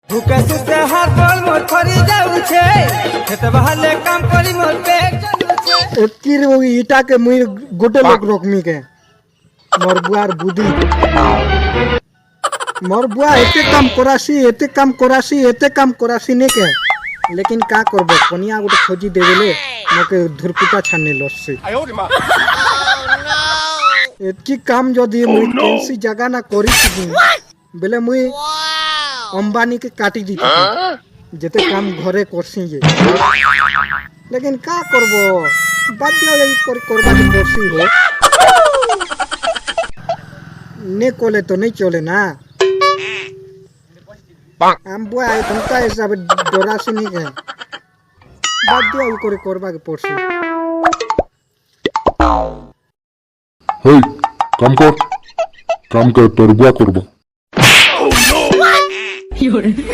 भूखे से हाथ गोल मोर फरी जाऊ छे खेत बहाले काम करी मोर पेट चलू छे एकी रे इटा के मुई गोटे लोग रोकमी के मोर बुआर बुदी मोर बुआ एते काम करासी ने के लेकिन का करबो कोनिया गोटे खोजी देबेले मोके धुरपुटा छाने लससे एतकी काम जदी मुई केंसी जगह ना करी छी बेले मुई अंबानी के काटी दी जेते काम घरे करसी जे लेकिन का करबो बाध्य यही करबा के करसी हो ने कोले तो नहीं चले ना हम बुआ तुमका हिसाब डरासी नहीं के बाध्य यही करबा के पड़सी হেই কাম কর তোর বুয়া করবো